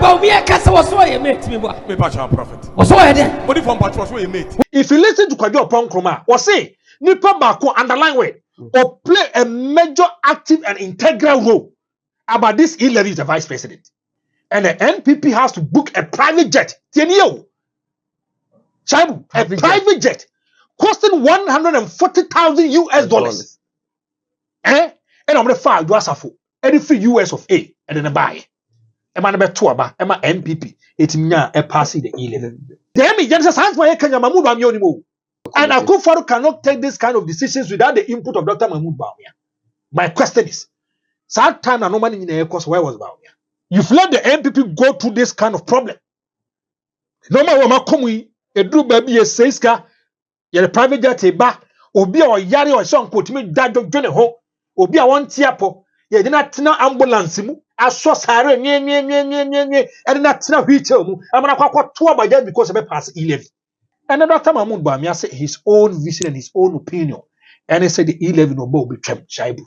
Bawumia kasa was so a mate me patch prophet. Was so a day. What if one patch was so a mate? If you listen to Kwajo Ponkroma, or say Nipa Bako underline way or play a major active and integral role about this E-Levy is the vice president. And the NPP has to book a private jet. Tienio. Child, a private jet costing $140,000 US. And I'm the file do asafo. Any free US of A and then a buy. Emma number 2 about Emma NPP. It's now a pass the E-Levy. Damn it, Genesis hands my Kenya Mahmoud Bawumia. And Akufo cannot take this kind of decisions without the input of Dr. Mahmoud Bawumia. My question is, sad time and no money in the course, where was Bawumia? You've let the NPP go through this kind of problem. No matter what come a do baby a seiska, you're a private jet a bar, or be or yari or son put me dad of Johnny Ho, or be a one tiapo, you did not know ambulance, I saw Sarah, and not know retail. I'm not quite 2 by that because of a pass 11. And then Dr. Mahmoud Bawumia said his own vision and his own opinion. And he said the E-Levy no will be trembled. Shaibu.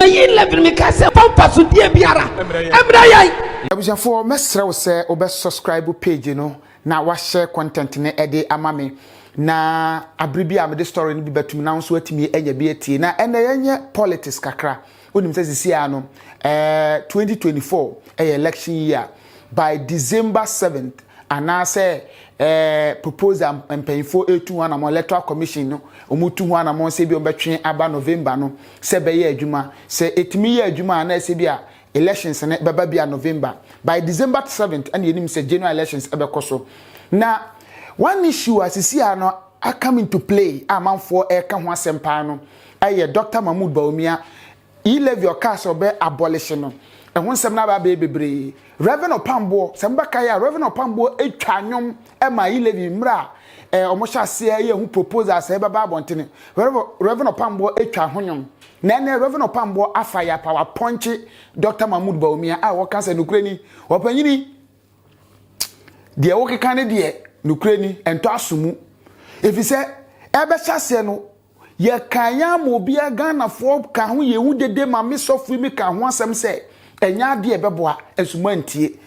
E-Levy me kasa pampa so die biara. Emra Abuja for mesra wo say obe subscribe page no na wa share content ne ede amame na abribi am the story ni bi batum na so atimi enya bi atie na ene yenye politics kakra onim say sisia no 2024 election year by December 7th and I say proposal mpanyfo etu na mo electoral commission no omutu ho na mo se bi obetwe aba November no se be ye adwuma se etimi ye adwuma na se bia elections ne baba bia November by December 7th and yenim se general elections ebekoso na one issue asisia no I come into play amanfo eka ho asempa no aye Dr. Mahmoud Bawumia E-Levy your case obe abolition no and when some na ba bebre Reverend Opambour sembaka ya Reverend Opambour etwa nwom e ma E-Levy mra omosha se ye hu proposal se baba abontene Reverend Opambour etwa ho nwom na Reverend Opambour afa ya power punch Dr. Mahmoud Bawumia a wo kansa nukreni opanyini de wo keka ne de nukreni ento asomu efise ebe chase no ye kanya mo bia Ghana fo ka ho ye hu dede ma me sofu mi ka ho asem se enya de ebeboa esuma ntie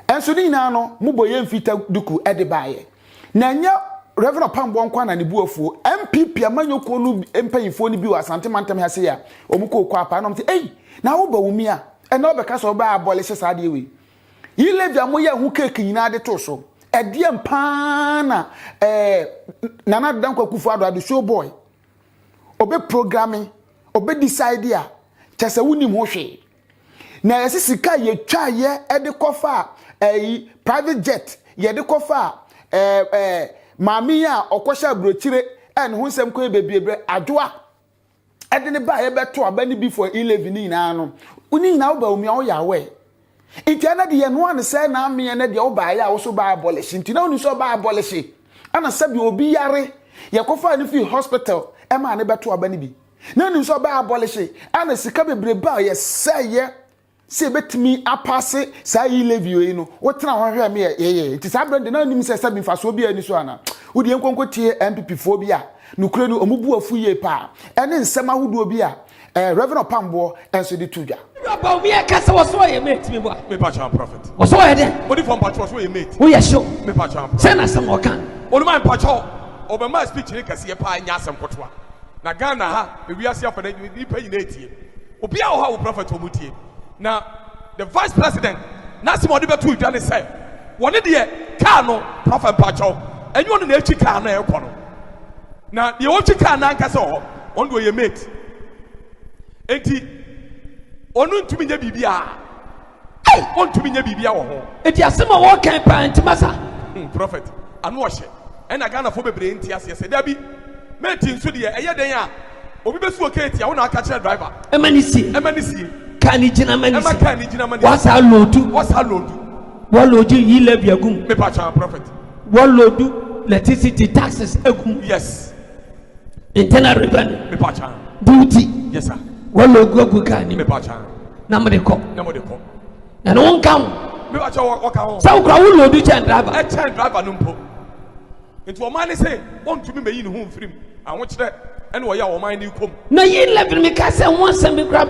enso ni nyina no muboye mfita duku ede baaye na nya Reverend Opambour nkwa na ne buafuo MPP amanyoko no empanyifo ni bi wa asante mantem ha se ya omuko kwa apa no mte na wo Bawumia ena obeka so ba abolish saade we E-Levy amoye hu cake nyina de to so ede mpa na nana dankwa kufu ado show boy obe programming obe decide ya chese wuni mo hwe na yesisika ye twa ye ede kofa private jet ye de kofa mami a okosha brochire en hunsem ko bebebre adoa ede ne ba ye beto abani before E-Levy ni na no uni na wo Bawumia wo yawe itiana de ye no an se na ame na de wo ba ya wo so ba abolish ntina uni so ba abolish ana sabi obi yare ye kofa ni fi hospital e ma ne beto abani bi na uni so ba abolish ana sika bebre ba ye seye se betimi apase sa E-Levy yi no wotena ho hwe me ye nti sa brand na nim se sabi mfaso bi ani so ana wodi enkonkotie MPP fo bi a nukure no omubu afu ye pa ene nsema hodo bi a Reverend Opambour enso di tuja Bawumia kasa was so a mate Me patch prophet. was so a day. What if one patch was so a mate? We are sure. Me patch prophet. Send us some more can. Only my patch over my speech ni kasi e pa nya asem kotwa. Na Ghana ha we asia for ni pa yi na etie. Obi a wo ha wo prophet omutie. Now, the vice president, Nasimo Dibetu, Johnny said, one of the car no prophet Pacho, and you want to car no aircon. Now, the old car Nankaso, on where you mate. Eti, on to me, Bibia. On to me, Bibia. It is some more campaign to Massa. Prophet, and wash it. And I can't afford a brain tears. Yes, Debbie, Martin Sudia, a year day. Obibesu Katie, I want to catch a driver. Emanisi. Kani jina mani. What's our load? What's our load? What load you E-Levy agum? Me pacha prophet. What load do electricity taxes agum? Yes. Internal revenue. Me pacha. Duty. Yes sir. What load go kani? Me pacha. Namade ko. And one come. Me pacha waka ho. Sao kwa wo load chain driver. A chain driver numpo. Into o man say, want to me me yin home free. I want that. And we are o man you come. Na E-Levy me ka say one sem grab.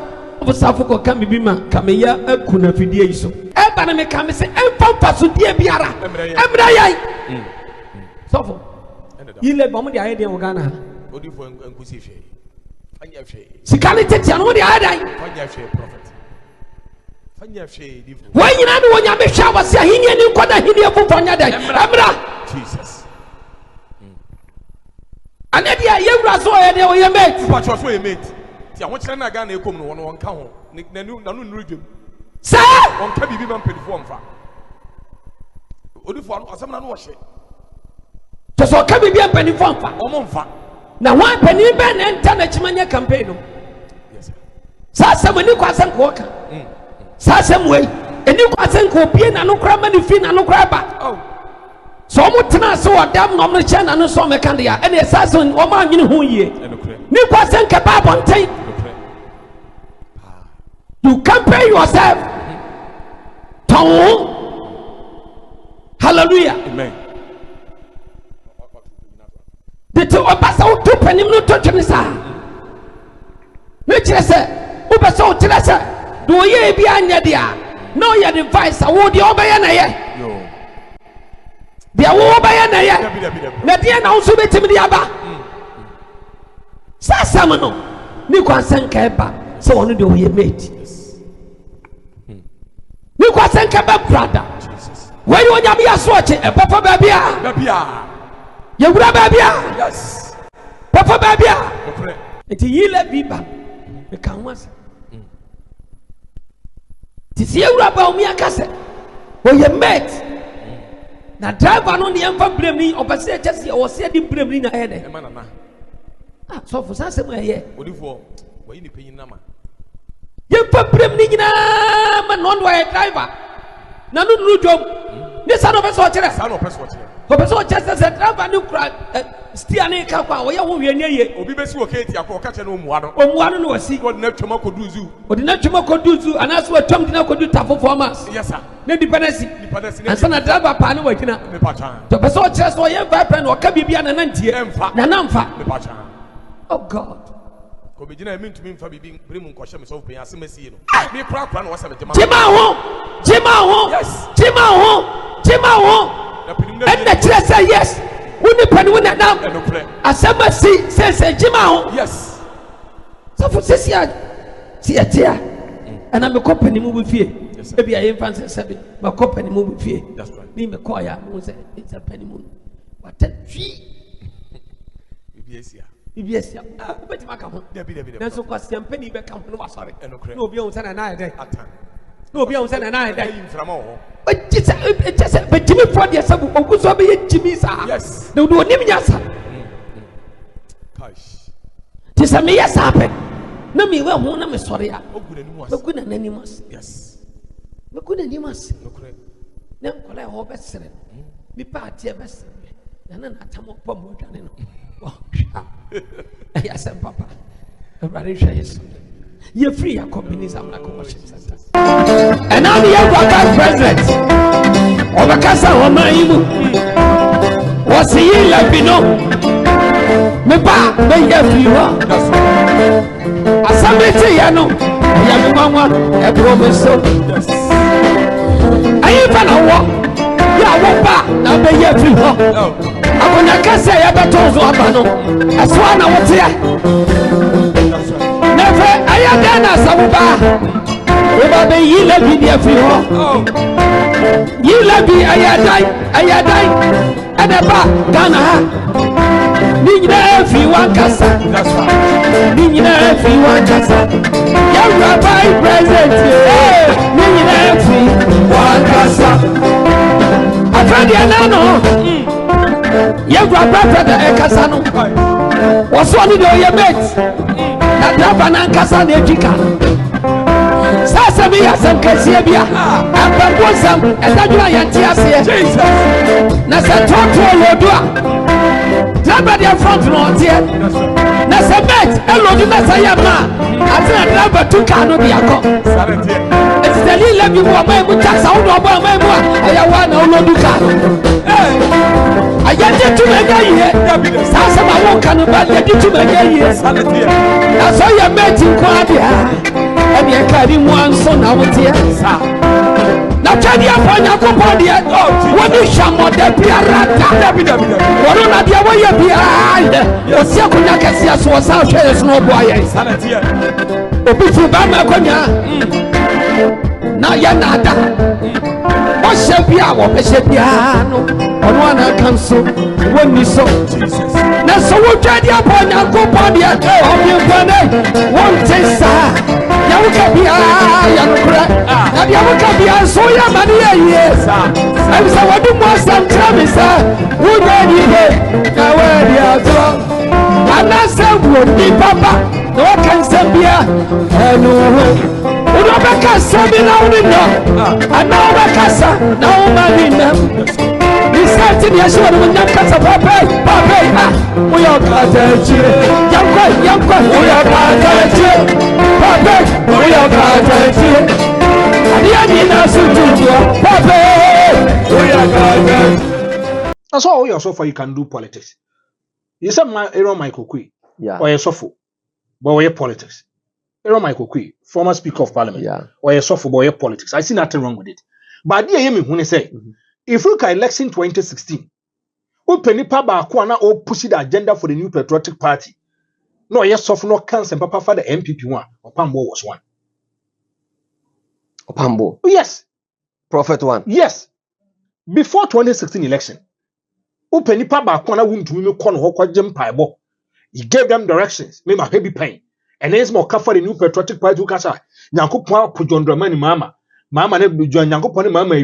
Safoko can be ma, Kameya, a kuna fidie so. Ebana me come say, Pampa so dear Biara. Embrayai. Sofo. You let Bomadi idea of Ghana. What do you for Inquisition? Sikalite tiano di adai. Why you know when you make shower say hini ni kwada hini ya fufanya dai. Amra. Jesus. Anedia yewra so ye de ye mate. What was your mate? Ti a won na Ghana ekom no won ka ho. Nanu nrudwem. Say. On ka bibi man pedifo mfa. Odifo no asem na no wo hye. To so ka bibi an pedifo mfa. Omo mfa. Na one penny ben enter na chimanya campaign no. Yes. Sasa mani kwa san ko ka. Sasa mwe eni kwa san ko pie na no kra mani fi na no kra ba. Oh. So mo tena so adam no mo che na no so me kan dia. Ene sasa o ma nwini ho yie. Ni kwa san ka ba bonten. You campaign yourself. Ton. Hallelujah. Amen. Dete obasa o to panim no to twene sa me kire se obasa o kire se do ye bi anya dia no ye device wo de obaya na ye yo dia wo obaya na ye na dia na so betim dia ba sasa mo no ni kwansen ka ba se wono de wo ye mate ni kwansen ka ba brother we yo nya bia so che e papa ba bia you would have yes. Papa Babia. It's a year let Biba. The Kamas. This year, Bawumia Cassette. Where you met. Now, drive on the empire blaming or Passer Jesse or said him blaming ahead. Ah, so for somewhere here. What do you for? Why you paying number? You put blaming man on wire driver. None of the job. This son of a soldier. Son of a soldier. Professor just said, "Rabbanu cry, Stiane Kapa, where you will ye, or be best locate your catch and one was see what Neptomako do zoo, or the Neptomako do zoo, and that's what Tom did not do tough for us. Yes, sir. No dependency, and son of Dabba Pano waiting up. The Professor just or your vibrant or Cabibian and Nanti, Nanamfa. Oh God. I mean to me for being bringing questions of being a semester. Be proud one was a Jimao, yes, Jimao. And the church say yes. Wouldn't pen win that now. I said, says Jimao. Yes. So for this year, see a tear. And I'm a company move with fear. Maybe I infant seven, my company move with fear. That's right. Name a choir, it's a penny moon. What a tree. Yes, but my come. That's so cost some penny back come from sorry. No, be on Sunday night. No, be on Sunday night. But just but Jimmy Ford, yes, I will be Jimmy's. Yes, no, do a name, yes. Tis a me, yes, happen. No, me, well, one of my sorry. No good anonymous. Yes, no good anonymous. No, I hope it's seven. Be party of us. And then I come up from what I know. Yes, Papa. Everybody says you're free. Your companies are like worship centers. And now the young president of a casa or my was he like me? No, me pa, me have you. As somebody, I know, I have a promise. I even a walk. Yeah, walk back. Now be here free. When I can say I better to Abano, as one I was here. Never, I am done as a bar. Over the ye let me dear for you. You let me, I die, and a bar, Ghana. Nina, if you want Cassa, that's right. Nina, if you want Cassa, young rabbi present, Nina, if you want Cassa. I found the Anano. Your brother, Casano was one of your mates. That Rabanan Cassan, Sasami has some Cassabia, and Bambosam, and Naduayan Tiasia. Nasa talk to Lodua. Travel front no here. Nasa bet, and Loduna Sayama. I said, Rabba took Canobiaco. It's the little you were my tax out of my memoir. I want no Loducano. I get to make a year. Sasama won't come about the to make a year. I saw your mate in Quadia. And deɛ kari mu anso na woteɛ sa na twɛdeɛ mpa Nyankopɔn deɛ wɔde hwɛ mmɔda biara da wɔno na deɛ wɔyɛ biara yɛ ɔsi akonnwa kɛseɛ so wɔ saa hwɛ yɛ so na ɔboa yɛn obi firi bɛma akonnwa na yɛ naada ɔhyɛ bi a wɔbɛhyɛ biara no ɔno anaka nso wɔnni so na sɛ wotwadeɛ mpa Nyankopɔn deɛ ɔmempane wɔnte saa yɛwoka biara yɛ nokorɛ na deɛ woka biara nso woyɛ ama ne yɛ yie ɛbi sɛ wɔde mu asɛm kyerɛ me sɛ wonyɛ nipe na woadi atorɔ anaasɛ wo nipa ba na wɔka nsɛm bia ɛno ho wode wobɛka sɛ bi na wone nnɔ anaa wobɛkasa na woma ne nnam Risati ni yashua ni mnyakasa papai uya kataje yankwa uya kataje papai uya kataje adiya ni nasutujwa papai uya kataje. That's all you so far you can do politics. You said Michael Kui, or a sofo, but we're politics. Michael Kui, former Speaker of Parliament, or a sofo boy politics. I see nothing wrong with it. But dear Yemi, when I say, if you look at election 2016, Open Paba Kwana or push the agenda for the new patriotic party. No, yes, of no cancer, Papa for the MPP one. Opambour was one. Opambour? Yes. Prophet one? Yes. Before 2016 election, Open Paba Kwana wouldn't me corner Hokwa Jim Paibo. He gave them directions, made my heavy pain. And there's more for the new patriotic party who casa. Yanko put John Dramani Mama. Mama never joined Yanko Pony Mama.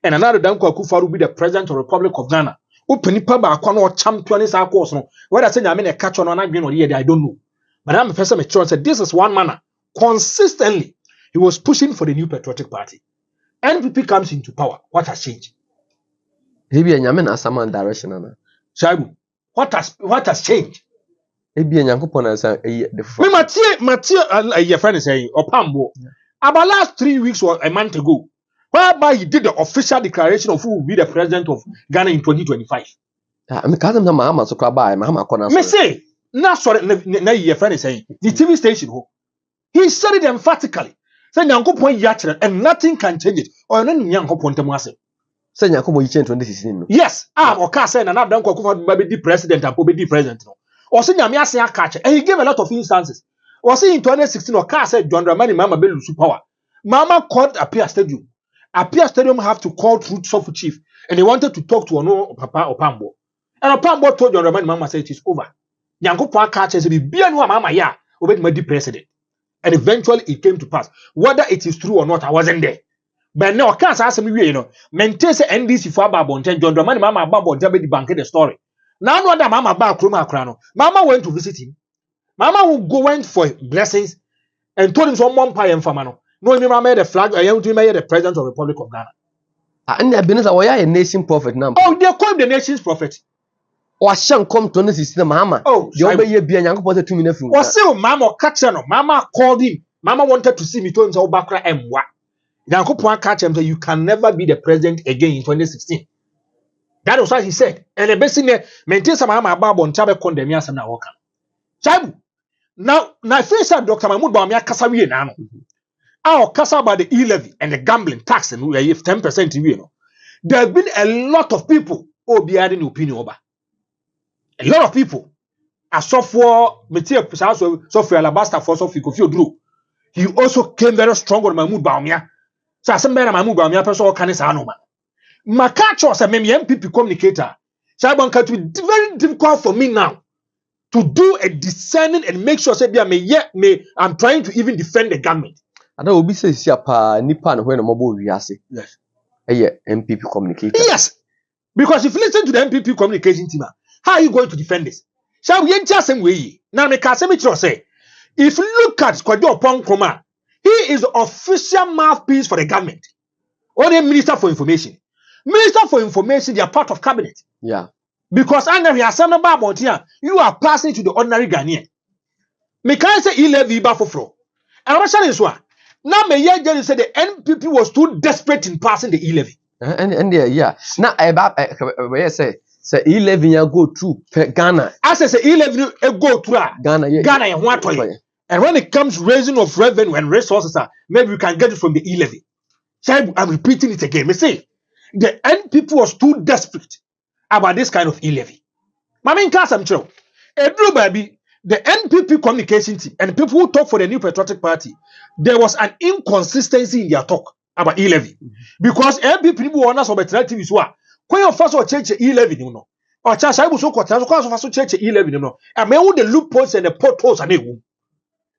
And another Danko Akufa will be the president of the Republic of Ghana. Open Paba Kwano champion is our course. Whether I say I mean a catch on an green or year, I don't know. But I'm a person mature and said this is one manner. Consistently, he was pushing for the new patriotic party. NPP comes into power. What has changed? Maybe a Yaman as some direction. Shaibu, what has changed? Maybe a Yankopon as a your friend is saying, Opambour. About last 3 weeks or a month ago, whereby he did the official declaration of who will be the president of Ghana in 2025. I'm cousin of Mahama so by Mahama Corner. Me say, now sorry, your friend is saying, the TV station, he said it emphatically. Say, Yanko point yatra, and nothing can change it. Or then Yanko point to Mase. Say, Yanko, you change 2016. Yes, or Cassan and I've done the president, and the president. Or say, Yamia say, catch, and he gave a lot of instances. Or say in 2016, or Car said, John Dramani Mama Belu power. Mama called Apia Stadium. Apia Stadium have to call through Sofu Chief, and they wanted to talk to Ono Papa Opambour. And Opambour told John Dramani Mama, say it is over. Yanko Pwa catches be Bianwa Mama ya, obey my president. And eventually it came to pass. Whether it is true or not, I wasn't there. But now I can't ask me, maintain the NDC for Babonten, John Dramani Mama Babonten be debunked the story. Now no other Mama Ba Kroma Krano. Mama went to visit him. Mama went for blessings and told him some Mompire and Famano. No, you made the flag. I am to make the president of the Republic of Ghana. And the business a nation prophet now. Oh, they call the nation's prophet. Or shan't come to this system, Mama. Oh, you'll be a young person 2 minutes. Or so, Mama Katchano. Mama called him. Mama wanted to see me to him so Bakra and what? Yanko Pwa catch him say you can never be the president again in 2016. That was what he said. And the best thing maintain some Mama Babo and Chabe condemn ya some now. Chabu. Now, first Dr. Mahmoud Bawumia Kasawi now. Our kasa about the e-levy and the gambling tax and we have 10% you know. There have been a lot of people who be adding opinion over. A lot of people. A software material software alabaster for software Drew. He also came very strong on Mahmoud Bawumia. So I said Mahmoud Bawumia person can say no man. Makacho say me MPP communicator. So I want to be very difficult for me now to do a discerning and make sure say I'm trying to even defend the government. I don't be say Nipan when a mobile reasi. Yes. MPP communicator. Yes. Because if you listen to the MPP communication team, how are you going to defend this? Shall we just same way? Now me can say, if you look at Kwadwo Opambour, he is the official mouthpiece for the government. Or the Minister for Information. Minister for Information, they are part of cabinet. Yeah. Because under here, you are passing to the ordinary Ghanaian. Me can say e-levy bafofro. And what is one? Now, me hear say the NPP was too desperate in passing the e-levy. And yeah. Now, I say e-levy go through Ghana. I say e-levy go through Ghana. Ghana and what way? And when it comes raising of revenue and resources, maybe we can get it from the e-levy. So I'm repeating it again. Me say the NPP was too desperate about this kind of e-levy. Mama in class, I'm sure. Baby, the NPP communication team and people who talk for the New Patriotic Party, there was an inconsistency in their talk about e-levy. Because NPP people want us about TV is what. When you first change e-levy, you know, or chance I was so quarter, so first change e-levy, you know, and me the loopholes and the potholes and they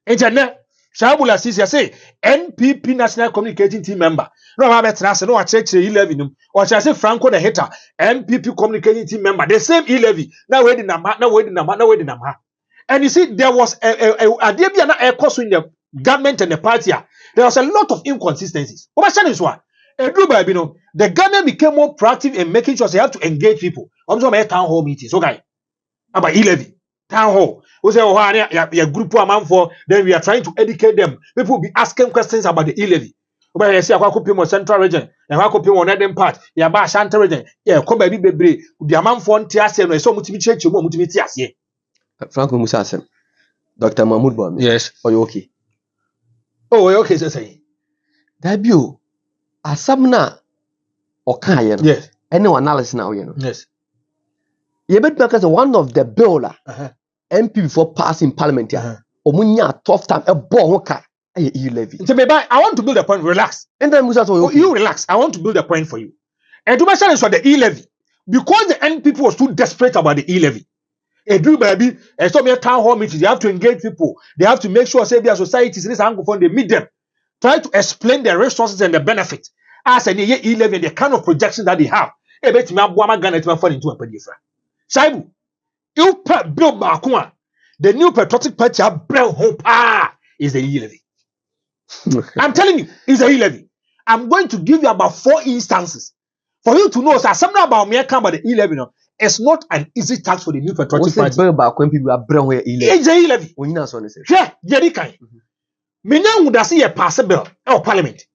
internet. Shabula says, say NPP National Communicating Team member. No, I'm better no, I check the e-levy. Or shall I say Franco the hater, NPP Communicating Team member, the same e-levy. Now waiting number, now waiting number, now waiting number. And you see, there was a course in the government and the party. There was a lot of inconsistencies. What I'm saying is what? The government became more proactive in making sure they have to engage people. I'm talking about town hall meetings. Okay, about e-levy. Town hall. We say, oh, your group amount for, then we are trying to educate them. People will be asking questions about the e-levy. But you see, I could pay central region, and I could pay on northern part, yeah, by Shanty region, yeah, come baby, the amount for Tiasi and so much change you want to meet Tiasi. Franco Musasem, Dr. Mahmoud Bom. Yes. Are you okay? Oh, okay, so say. That you, Asamna or Kayan, Yes. Any analysis now, you know. Yes. You bet because one of the bill MP before passing parliament here. Omunya tough time a bomb car e-levy. I want to build a point. Relax. And then you relax. I want to build a point for you. And to mention is for the e-levy. Because the NPP was too desperate about the e-levy. Baby, and so many town hall meetings, they have to engage people. They have to make sure say their societies, this anglophone, they meet them. Try to explain their resources and the benefits. As an e-levy and the kind of projections that they have. Bet me Bawumia Ghana to fall into a pedifra. Shaibu, you put Bill Bakuma. The New Patriotic Party hope is the e-levy. I'm telling you, it's a e-levy. I'm going to give you about 4 instances for you to know that something about me about the e-levy. It's not an easy task for the New Patriotic Party. It's a e-levy. Yeah, Jerikai. Menya would see a passable or parliament.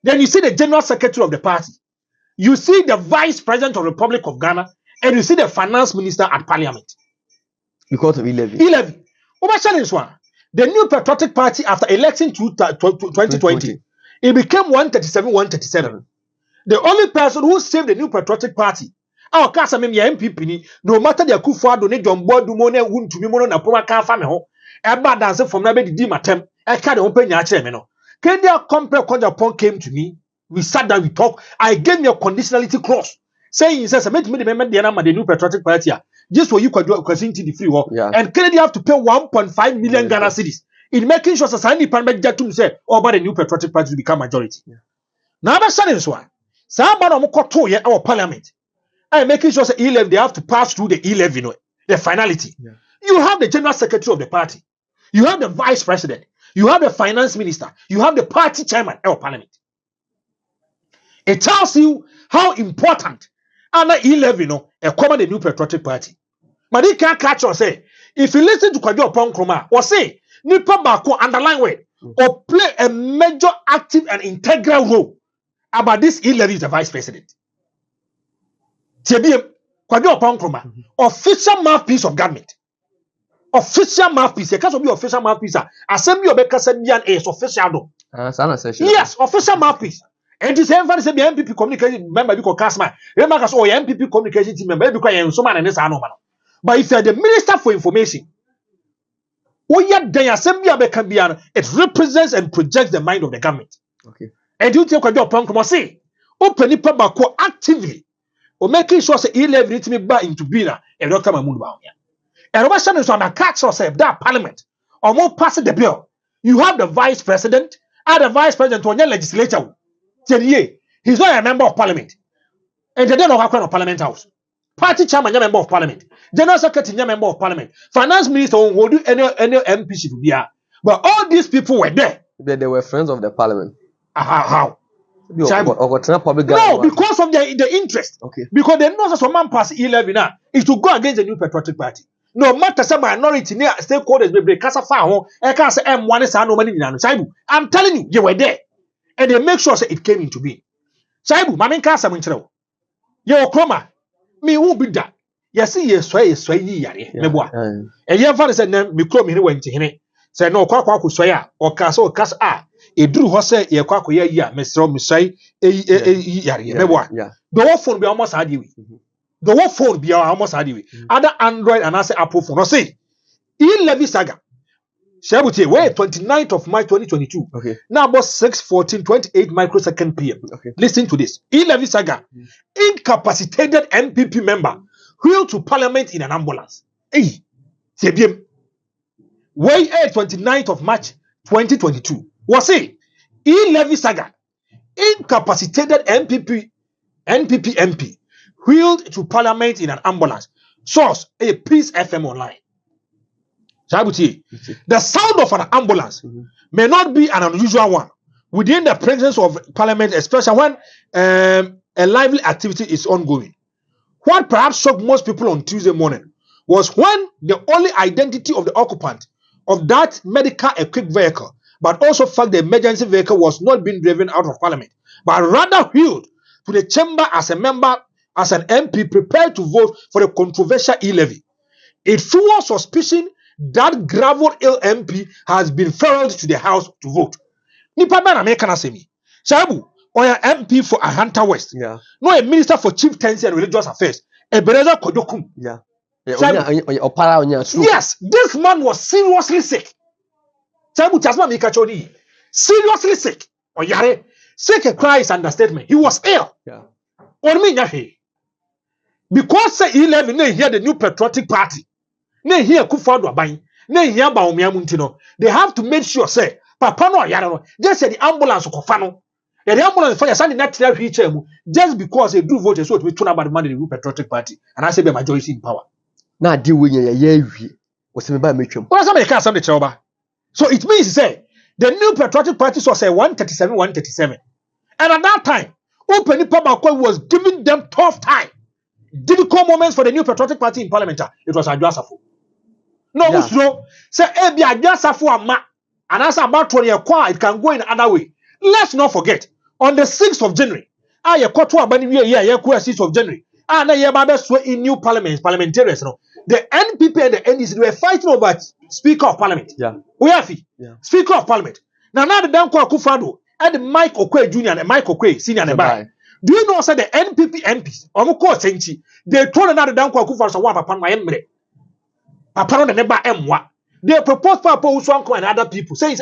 Then you see the general secretary of the party. You see the vice president of the Republic of Ghana, and you see the finance minister at parliament. Because of e-levy. E-levy. The New Patriotic Party after election 2020, it became 137, 137. The only person who saved the New Patriotic Party, our casa MPP, no matter the Kufa, donate John Bodumone, wound to Mimono, and Poma Family, a bad dancer from Nabe Dimatem, I can't open your chairman. Kenya Compare Konjapon came to me, we sat down, we talked, I gave me a conditionality clause, saying, he says, I made me the New Patriotic Party. Just for you could into the free war. Yeah. And Kennedy have to pay 1.5 million Ghana cedis in making sure society permit that to say, oh, but the New Patriotic Party to become majority. Yeah. Now, I'm saying this one. Somebody our parliament. And making sure that e-levy, they have to pass through the e-levy, the finality. Yeah. You have the general secretary of the party. You have the vice president. You have the finance minister. You have the party chairman of parliament. It tells you how important and e-levy, a common the New Patriotic Party. But they can't catch or say, if you listen to Kwajo Opambour or say, Nipa Bako underline way, or play a major active and integral role about this e-levy is the vice president. Kwajo Opambour, official mouthpiece of government. Official mouthpiece. You can't be official mouthpiece. Assembly of Bekasabian is official. Yes, official mouthpiece. And the same thing say the MPP communication member because Kasma. Remember because MPP communication team member because you so man and this ano man. But if you are the minister for information, it represents and projects the mind of the government. Okay. And you take your point come say, open it back actively, or making sure say e-levy to me back into being and Dr. Mahmoud Bawumia. And Robert is on a catch yourself that parliament or more pass the bill. You have the vice president and the vice president on your legislature. He's not a member of parliament. And they don't know how kind of parliament house. Party chairman, a member of parliament. General secretary, a member of parliament. Finance minister, who do any MP should be here. But all these people were there. They were friends of the parliament. How? No, because of the interest. Okay. Because they know that some man pass e-levy now is to go against the New Patriotic Party. No matter some minority stakeholders, they can't say, I can't say, I'm telling you, you were there. And they make sure say it came into being. Saibu, Mamin Casa Minchero. Yo, Chroma. Me won't be that. Yes, yes, sway, yari. And your father said, me chrome here went to him. Say no kwa soya or castle cas a drew hose ye kwa ya Mr. Misai yari meboa. The whole phone be almost had you. The whole phone be almost had you. Other Android and answer Apple phone. No say E-Levy saga. Shabuti, where 29th of March 2022. Okay. Now about 6:14:28 microsecond PM. Okay. Listen to this. E-Levy saga. Incapacitated MPP member wheeled to parliament in an ambulance. Hey, Sebiem. Way 29th of March 2022. Was it E-Levy saga? Incapacitated MP wheeled to parliament in an ambulance. Source: a Peace FM online. The sound of an ambulance may not be an unusual one within the presence of parliament, especially when a lively activity is ongoing. What perhaps shocked most people on Tuesday morning was when the only identity of the occupant of that medical equipped vehicle, but also fact the emergency vehicle was not being driven out of parliament, but rather wheeled to the chamber as an MP prepared to vote for the controversial e-levy. It fuels suspicion that gravel ill MP has been ferried to the house to vote. Nipa man American asemi. Shabu, or an MP for Ahanta West. Yeah. No, a minister for chieftaincy and religious affairs. A Bereza Kodokum. Yeah. Yes, this man was seriously sick. Shabu Chasma Mikachodi. Seriously sick. Or Yare. Sick a cry is understatement. He was ill. Yeah. Or me yahe. Because say 11 here the new patriotic party. Ne here Kufadu Abai, ne here Bawumia Muntino. They have to make sure, say, Papa no Yarano, just say the ambulance Kofano. The ambulance for your son in that wheelchair, just because they do vote, so we turn about the money in the patriotic party, and I say by majority in power. Now deal with ye was by Mitchum. Well, somebody can't the trouble. So it means say the new patriotic party saw say 137. And at that time, Open Opambour was giving them tough time. Difficult moments for the new patriotic party in parliament. It was Adjasafo. No, yeah. So say be Adjasafo ama, and as about 20 years, it can go in another way. Let's not forget, on the 6th of January, I quarter abani 6th of January, and I in new parliamentarians. No, the NPP and the NDC were fighting over Speaker of Parliament. Yeah, we have Speaker of Parliament. Now the Danko Akufo-Addo and Mike Okwe Jr. and Mike Okwe Senior and Bye. Do you know, say the NPP MPs, they told another Danko Akufo-Addo upon my emre. Upon the neighbor M1. They propose Papa Uswanko and other people. Says,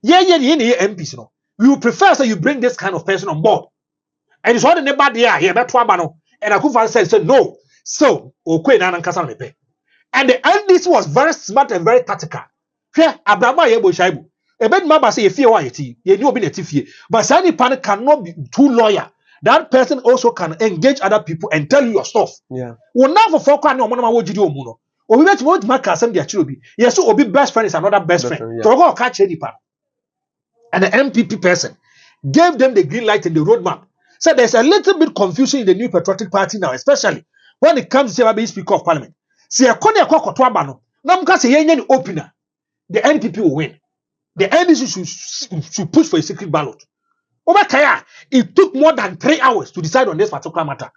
MPs, no. We would prefer that you bring this kind of person on board. And it's all the neighbor there, here, but Twabano. And Akufo-Addo said, no. So, Okwe and Kasame. And the NDC was very smart and very tactical. Here, Abraham Yebo Shaibu. A bed member say, if you are you know, be a tifie. But Sani Pan cannot be too lawyer. That person also can engage other people and tell you your stuff. Yeah. Well, now for folk, I know one of my video muno. Or we bet what my cousin their children. Yes, so be best friend is another best friend. So go catch any part. And the MPP person gave them the green light and the roadmap. So there's a little bit confusion in the new patriotic party now, especially when it comes to say Speaker of Parliament. See a corner kwakotwabano. Now because the opener, the NPP will win. The NDC should push for a secret ballot. It took more than 3 hours to decide on this particular matter.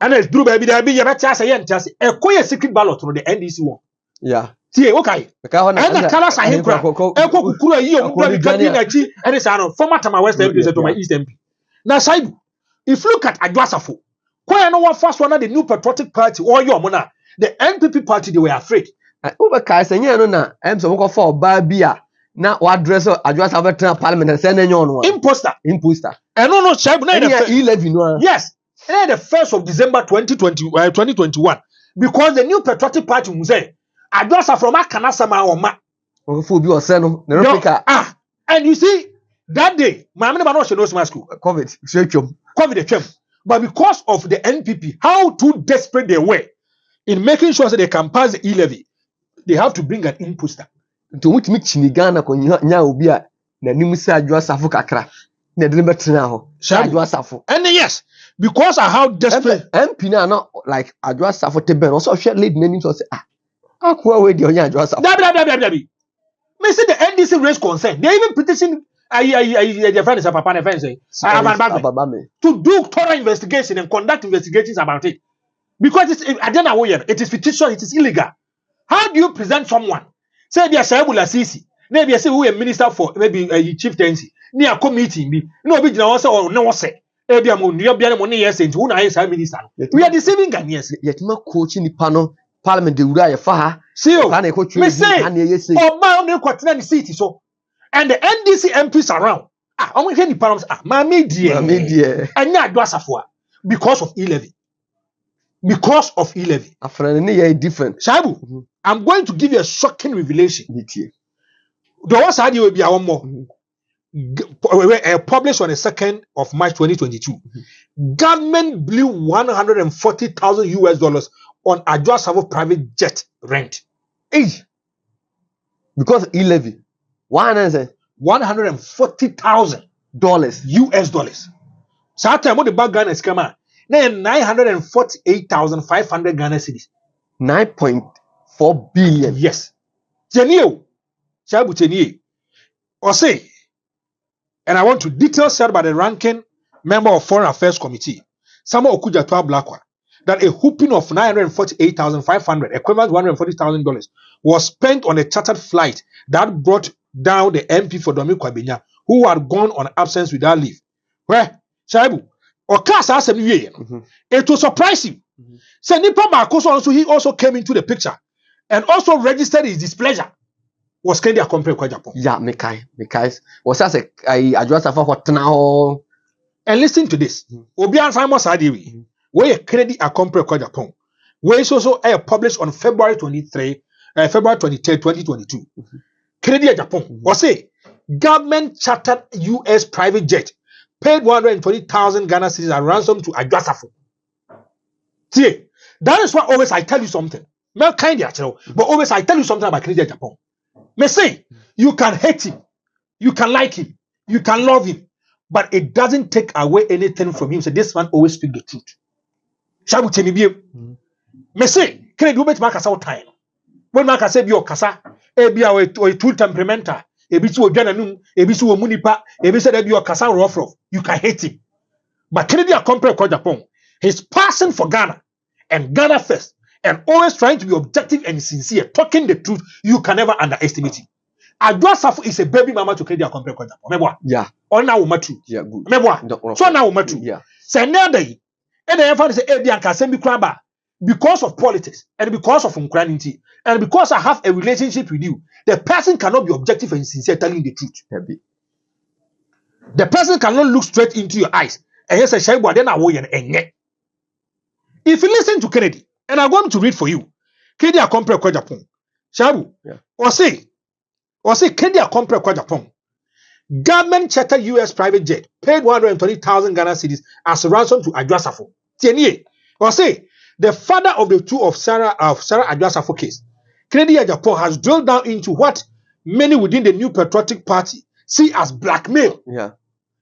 And it's true, baby. There be a better say and just a secret ballot from the NDC one. Yeah. See, okay. And the colors are here. And it's a former to my West MP to my East MP. Now, Saibu, if you look at Adjasafo, why no one first one of the new patriotic party or your mona, the NPP party, they were afraid. Over Kaisanya, no, I'm so go for Babia. Now, what dress Adjasafo Parliament and send anyone? Imposter. And no, Saibu, yes. And the 1st of December 2021, because the new patriotic party will say, Adjasafo from Akanasama or Ma. And you see, that day, my man knows my school. COVID. But because of the NPP, how too desperate they were in making sure that they can pass the e-levy, they have to bring an imposter. To which meet Chinigana when you be na nimisa Adjasafo kakra. Na deliberate now. Adjasafo. And yes, because of how desperate MP na not like Adjasafo teben also share lead names or say akwa we the Adjasafo. Me say the NDC raised concern. They even petition their friends to do thorough investigation and conduct investigations about it. Because it's I don't know it is fictitious, it is illegal. How do you present someone Say be a Shabula Sisi. Maybe I say we a minister for maybe a chieftaincy. Near committee me. No be now say or no say. Maybe I'm on your money yes and who is our minister. We are deceiving Ghanaians. Yet my coaching the panel parliament the Uriah Faha. See me say oh my own city so and the NDC MPs around. I'm going to the panels. Mammy dear. And not Dwasafua because of e-levy. Because of e-levy. After different. Shabu, I'm going to give you a shocking revelation. The was idea will be our more. Published on the 2nd of March 2022. Government blew $140,000 on Adwa Savo private jet rent. Hey, because e-levy. $140,000 US dollars. So at time what the bag Ghana is come out. Then 948,500 Ghana cedis. 9.4 billion. Yes. Genio. Shabu Genio. Or say, and I want to detail said by the ranking member of Foreign Affairs Committee, Samuel Okudjatoa Blakwa, that a whooping of 948,500, equivalent to $140,000, was spent on a chartered flight that brought down the MP for Domi Kwabenya, who had gone on absence without leave. Where, Shaibu, or class asked him, it will surprise you. So Nipa Marcos he also came into the picture and also registered his displeasure. Was Kennedy a compare kwa Japan? Yeah, Mekai. Was as a address of what now? And listen to this. Obian Simon Sadiwi, where Kennedy a compare kwa Japan, where is also published on February 23, 2022. Kennedy a Japan was say government chartered US private jet paid 120,000 Ghana cedis as ransom to Adwasafo. See, that is why always I tell you something. Not kind of but always I tell you something about Kennedy a Japan. Me say, you can hate him, you can like him, you can love him, but it doesn't take away anything from him. So this man always speak the truth. Shall we tell me? Me say, can you do better? Mark us out time. When Mark say your kasa, be a too temperamental, a bit to a gananum, a bit to a munipa, a bit said your kasa rough. You can hate him, but Kennedy a compare kwa Japan. His passion for Ghana and Ghana first. And always trying to be objective and sincere, talking the truth, you can never underestimate it. Adwasafo is a baby mama to Kennedy compare kwa Japan. Remember? Yeah. On now matu. Yeah, good. Remember? So now matu. Yeah. Say now day. And the emphasis say Ebianka sembi kraba because of politics and because of uncriminality and because I have a relationship with you, the person cannot be objective and sincere telling the truth. Maybe. The person cannot look straight into your eyes and he say Shaibu then I will enye. If you listen to Kennedy, and I'm going to read for you. Kennedy a compare kwa Japan. Shabu. Yeah. Or say Kennedy a compare kwa Japan. Government chartered US private jet paid 120,000 Ghana cedis as a ransom to Adwasafo. Tienye. Or say the father of the two of Sarah Adwasafo case. Kennedy a Japan has drilled down into what many within the New Patriotic Party see as blackmail. Yeah.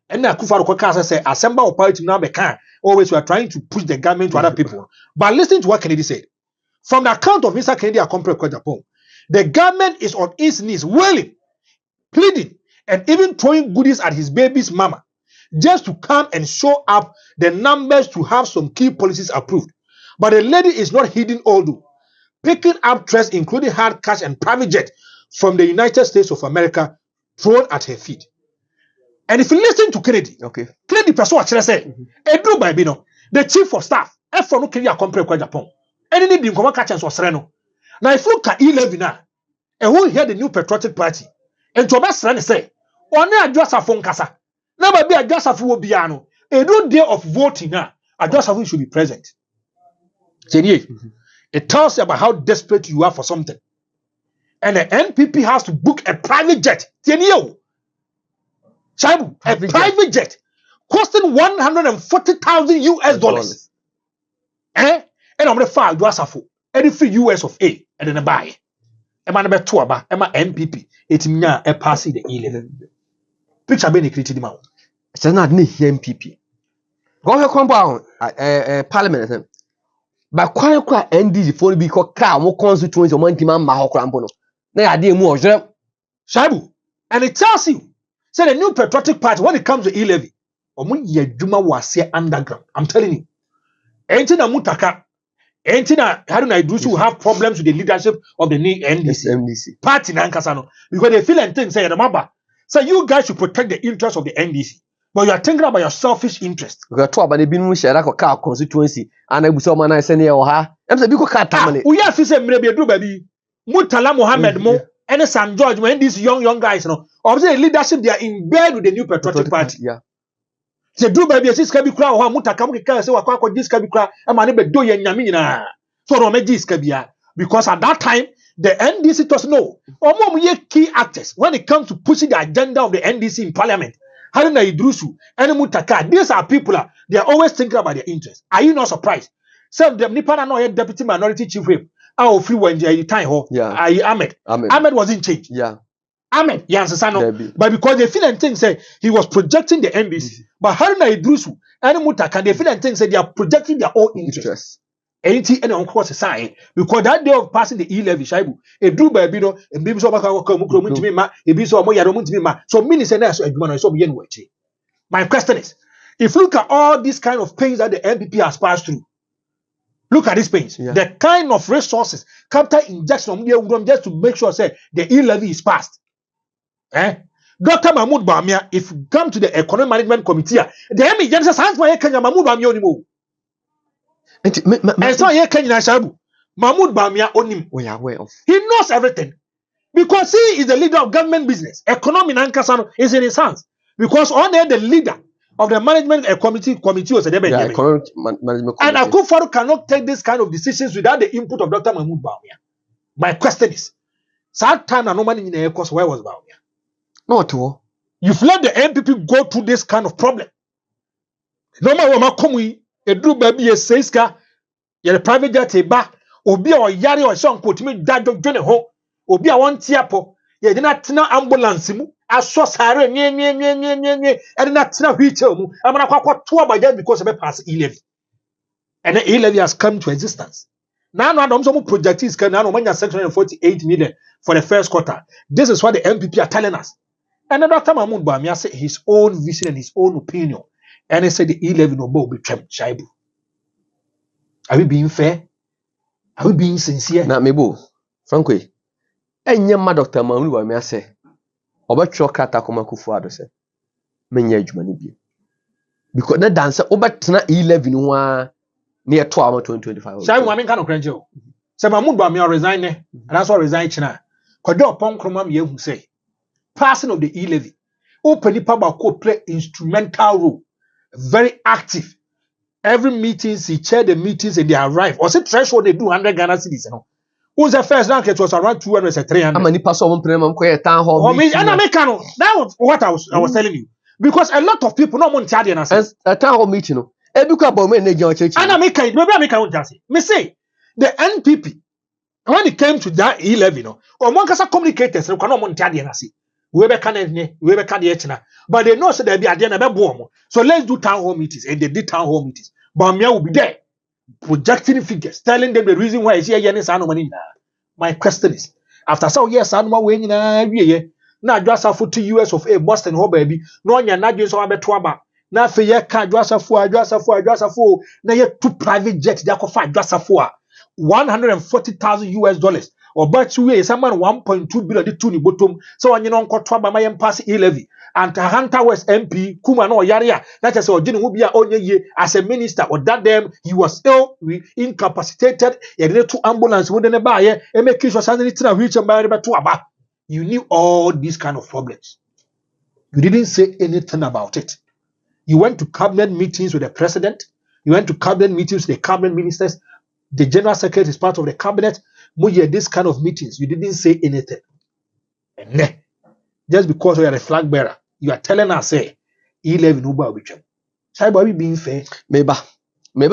And now Kufaru Kwakasa say assemble of party now can always we are trying to push the government to other people. But listen to what Kennedy said. From the account of Mr. Kennedy Akompre kwa Japan, the government is on its knees wailing, pleading, and even throwing goodies at his baby's mama just to come and show up the numbers to have some key policies approved. But the lady is not heeding all do, picking up threats including hard cash and private jet from the United States of America thrown at her feet. And if you listen to Kennedy, okay, Kennedy person what say, Edru Babino, the chief of staff, F for no Kennedy compare kwa Japan. And any dim come catch us Sereno. Now if you look at 11 now, and who hear the New Patriotic Party, and to best friend say, one Adwasafo nkasa. Never be Adwasafo will be ano. A no day of voting now, Adwasafo should be present. It tells you about how desperate you are for something. And the NPP has to book a private jet. Shaibu, a private jet costing 140,000 US dollars. And I'm the file Adwasafo. Any free US of A and then a buy. Emma number 2 about Emma NPP. It's me a passing the 11. Picture being created him out. It's not me NPP. Go ahead, come down. Parliament. But quite ND for be called car more constituency or man Mahokrambono. They are dear more Shaibu. And it tells you, say the New Patriotic Party when it comes to E-levy, or when ye Juma was here underground. I'm telling you. Anything a mutaka. Entina Haruna Idrisu will have problems with the leadership of the NDC party nankasano because they feel and think say remember. So you guys should protect the interests of the NDC. But you are thinking about your selfish interest. We are talking about the binu share ko car constituency and ebuso man na say ne o ha. Em say bi ko car tamale. We have to say mrebi do baby. Murtala Mohammed Mo and Sam George when these young guys no. Obviously the leadership they are in bed with the new patriotic party. Yeah. Say do baby siska bi kura ho mutaka mu keka say wakwa jiska bi kura e ma ne be do ye nyame nyina. So no me jiska bia because at that time the NDC does know omo ye key actors when it comes to pushing the agenda of the NDC in parliament. Haruna Idrisu and Mutaka, these are people they are always thinking about their interests. Are you not surprised? Some of them Nippana no deputy minority chief whip. Our free when they time ho. Yeah. Ahmed was in change. Yeah. Ahmed, but because they feel and think say he was projecting the NDC. But Haruna Idrisu and Mutaka, they feel and think say they are projecting their own interests. And on course sign because that day of passing the E-levy, Shaibu, a drew by Bido, and Bibs of Mukro, a bit of Moya, so minister, so my question is if you look at all these kind of pains that the NPP has passed through, look at these pains, the kind of resources, capital injection just to make sure say the E-levy is passed. Dr. Mahmoud Bawumia, if you come to the Economic Management Committee, the ME Genesis hands for Kenya Mahmoud Bawumia anymore. And so here Kenya Shabu. Mahmoud Bawumia onim. We are aware of. He knows everything. Because he is the leader of government business. Economy Nankasano is in his hands. Because on there the leader of the management committee was a economic management committee. And Akufo cannot take this kind of decisions without the input of Dr. Mahmoud Bawumia. My question is, sad time and no money in the course, where was Bawumia? Not all. You've let the NPP go through this kind of problem. No matter what come a drew baby a seiska, you're a private jet ba, obi or yari or son put me dad of Johnny Ho, obi a one tiapo, ye did not know ambulance mu, a sauce hare, and not know retail mu, I'm gonna quack 2 by them because of a pass E-levy. And the E-levy has come to existence. Now, some project is coming now, 648 million for the first quarter. This is what the MPP are telling us. And then Dr. Mahmoud Bawumia said his own vision and his own opinion. And he said the E-levy no more will be trimmed. Shaibu. Are we being fair? Are we being sincere? Na mebo, frankly, enyema Dr. Mahmoud Bawumia say, obetro kata koma Kufuor say, menye adwuma ni bi. Because na dance obetena E-levy no wa near 2025. Shaibu, I mean kind of cranjo. Say Mahmoud Bawumia resign and that's why resign China. Kodo upon Kromam Yehu say, passing of the E-levy, open the public could play instrumental role, very active. Every meetings, he chaired the meetings and they arrive. Or say threshold they do 100 Ghana cedis, you know. Who's the first rank? It was around 200 or 300. How many pass on premium town hall? That was what I was telling you. Because a lot of people not want to a town hall meeting. No. Ebuka Bawumia na John Church. And maybe I me say the NPP when it came to that E-levy, no, or one can communicators no cannot want to see. We be can but they know so there be at the end of the so let's do town hall meetings, and they did town hall meetings. Bawumia will be there projecting figures, telling them the reason why is here. My question is, after so yes, I'm not winning now just a foot to US of A Boston ho baby, no one not just so about now for your car just a four, now you 2 private jets that could find just a $140,000 or but you is someone 1.2 billion the two bottom so on you know by my pass E-levy and Hunter West MP Kuma no Yaria that is or Jinu Ubia onye as a minister or that them he was ill incapacitated he had 2 ambulance within a buy and make sure something reach and buy to aba. You knew all these kind of problems. You didn't say anything about it. You went to cabinet meetings with the president, you went to cabinet meetings with the cabinet ministers. The general secretary is part of the cabinet. This kind of meetings, you didn't say anything. And just because you are a flag bearer, you are telling us, say, E-levy no ba obicham. Say, boy, being fair. Maybe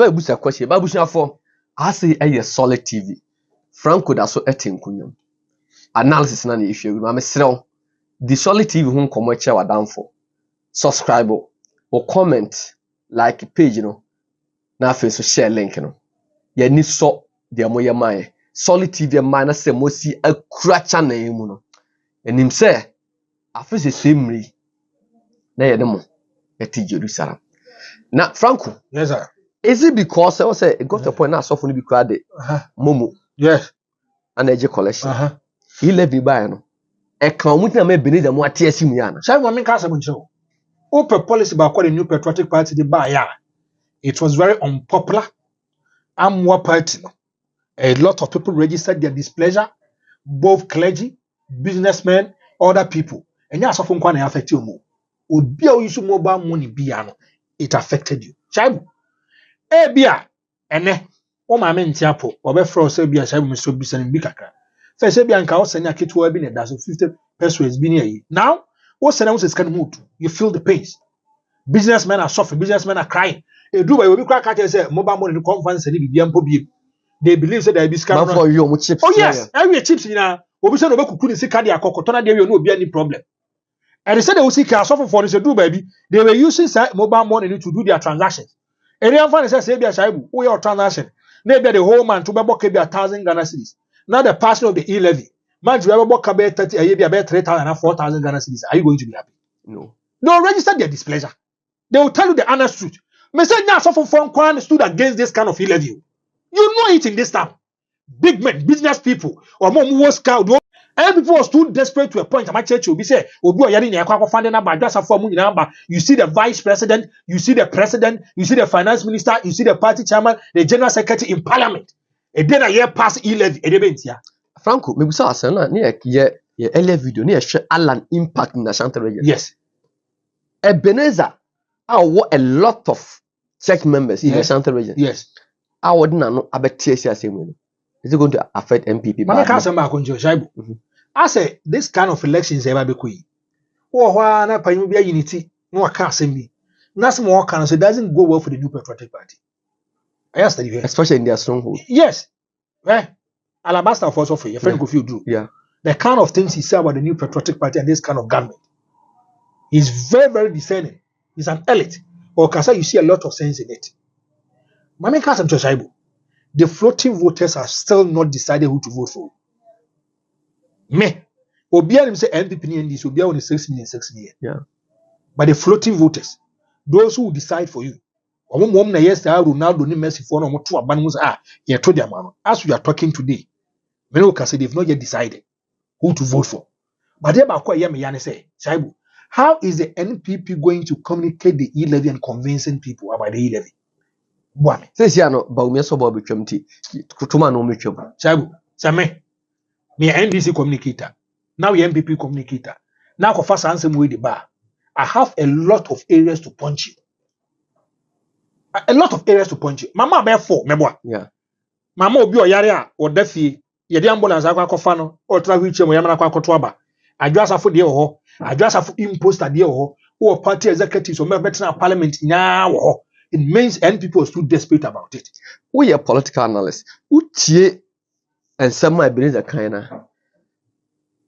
I bush a question. Babushna for I say a solid TV. Franco da so etin kunyam. Analysis na the issue. I'm a the solid TV whom come watch our down for. Subscribe or comment, like a page, you know. Now, so share link, you know. Yeah, ni so the amoya mai. Solid TV man say mosi a cracha na emu no. Enim say afese semri na ye demo eti Jerusalem. Na Franco. Yes sir. Is it because I say it got to a point now so for be crowded? Momo. Yes. And a collection. He left me by no. A commuter may be the more tears him yana. Shall we make us a show? Open policy about the new patriotic party the buyer. It was very unpopular. I'm more party. A lot of people registered their displeasure, both clergy, businessmen, other people. And yes, often can affect you more. Would be a issue mobile money piano. It affected you. Shaibu. Bia. Ene. O my men tiapo. Obe fro se bia shaibu so bisa ni bikaka. Fe se bia nka o senya kitu e bi ne da so 50 pesos bi ne. Now, what senya was scan mood. You feel the pains. Businessmen are suffering, businessmen are crying. E do we cry catch say mobile money conference ni bibia mpo bi. They believe say there be scam for you chips. Oh yes, every chips na obi say no be kuku ni sika dia kokoto na dia we no obi any problem. And they said they will see car suffer for this do baby. They were using mobile money to do their transactions. And they find say be a shaibu, we your transaction. Maybe the whole man to be 1,000 Ghana cedis. Now the passing of the e-levy. Man, you ever book about 30 a year, be about 3,000 and 4,000 Ghana cedis. Are you going to be happy? No. They'll register their displeasure. They will tell you the honest truth. Me say now suffer from Kwan stood against this kind of e-levy. You know it in this town. Big men, business people, or more was cow. And people was too desperate to a point. My church will be say, you see the vice president, you see the president, you see the finance minister, you see the party chairman, the general secretary in parliament. And then a year pass e-levy. Franco, maybe so as na near earlier video near share Alan impact in the Ashanti region. Yes. Ebenezer, I a lot of church members in the Ashanti region. Yes. I would not know about TSC. Is it going to affect MPP? I say this kind of elections ever be quick. Oh, why not pay me unity? No, I can't say me. Nothing more can say doesn't go well for the new patriotic party. I asked you, especially in their stronghold. Yes. Alabaster for free. Your friend go feel do. Yeah. The kind of things he said about the new patriotic party and this kind of government. He's very, very discerning. He's an elite. Or can say you see a lot of sense in it. Mami Kasam Choshaibu. The floating voters are still not decided who to vote for. Me. Obianim say NPP and this Obia on 6 million. Yeah. But the floating voters, those who decide for you. Ronaldo ni Messi for no to abanus you told their man. As we are talking today, many can say they've not yet decided who to vote for. But they about say, Shaibu, how is the NPP going to communicate the e-levy and convincing people about the e-levy? Says no Bawumia so Bobby Chumti. Kutuma no Michum. Shaibu, Same. Me NDC communicator. Now the MPP communicator. Now for first answer with the bar. I have a lot of areas to punch you. A lot of areas to punch you. Mama bear 4, meboa. Yeah. Mama obi oyare or defi. Ye di ambulance akwa kofano or tra wheelchair mo yamana kwa kotoaba. Adwasa fo de ho. Adwasa fo imposter de ho. Who party executives or member parliament nya ho. It means NPP was too desperate about it. We are political analysts. Utie and some might believe that kind of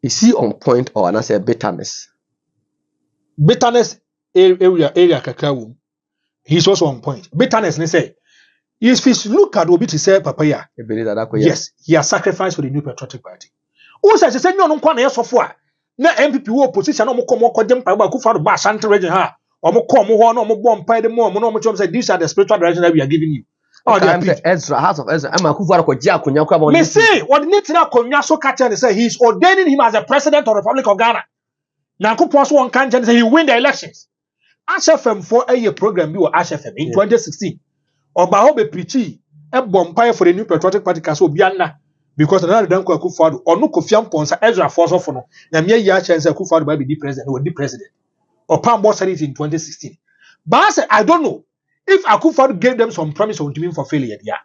is he on point or an answer bitterness? Bitterness area kakao. He's also on point. Bitterness, they say, if you look at Obi to say Papaya, yes, he has sacrificed for the new patriotic party. Who says, say, no, yes, of what? Na MPP opposition, no more condemn Paba Kufa, Bash, Santa Region, ha, or more come, no more bomb, pay the more, no more say, these are the spiritual direction that we are giving you. Oh, Ezra, House of Ezra, I'm a Kufa, Jacob. May say, what needs now, Konyaso Kacha, and say, he's ordaining him as a president of the Republic of Ghana. Now, Kupas one can't say he win the elections. HFM for a year program, you were HFM in 2016. Or Bahobe Pichi, a bompire for the new patriotic party, Caso Biana, because another Danko Kufadu, or no Kofiam Ponsa, Ezra Force of Fono, Namia Yacha and Kufadu by the president, or the president. Opambour said it in 2016. But I said, I don't know if Akufadu gave them some promise on to for failure. Yeah.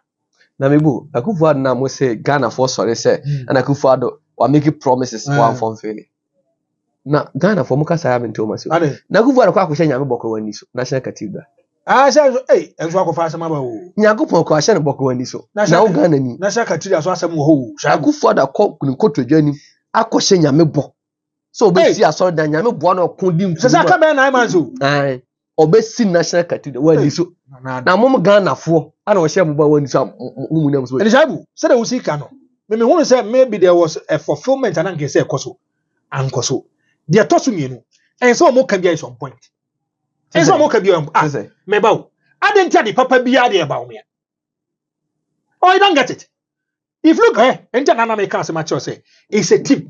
Namibu, Akufadu now must say Ghana for sorry, say, and Akufadu are making promises one from failure. Na Ghana for Mukasa haven't told myself. Na Akufadu kwa kusha nyame boko wani so national cathedral. I said, hey, and so I confess my bow. Nyago kwa shana boko wani so. Na Ghana ni national cathedral so asem ho. Akufadu akọ to journey akọ nyame bo. So be see aso da nyame bo na okun di. Se aka be 9 months o. Obesi national cathedral wani so. Na mom Ghana fo ana o share mo ba wani so mumunam so. Elijabu, say the usika no. Me who say maybe there was a fulfillment and anke say ekoso. Ankoso. They are tossing you. And so more can be at some point. And so more can be me bow. I didn't tell the papa be about me. Oh, I don't get it. If look, enter Nana make us much say it's a tip.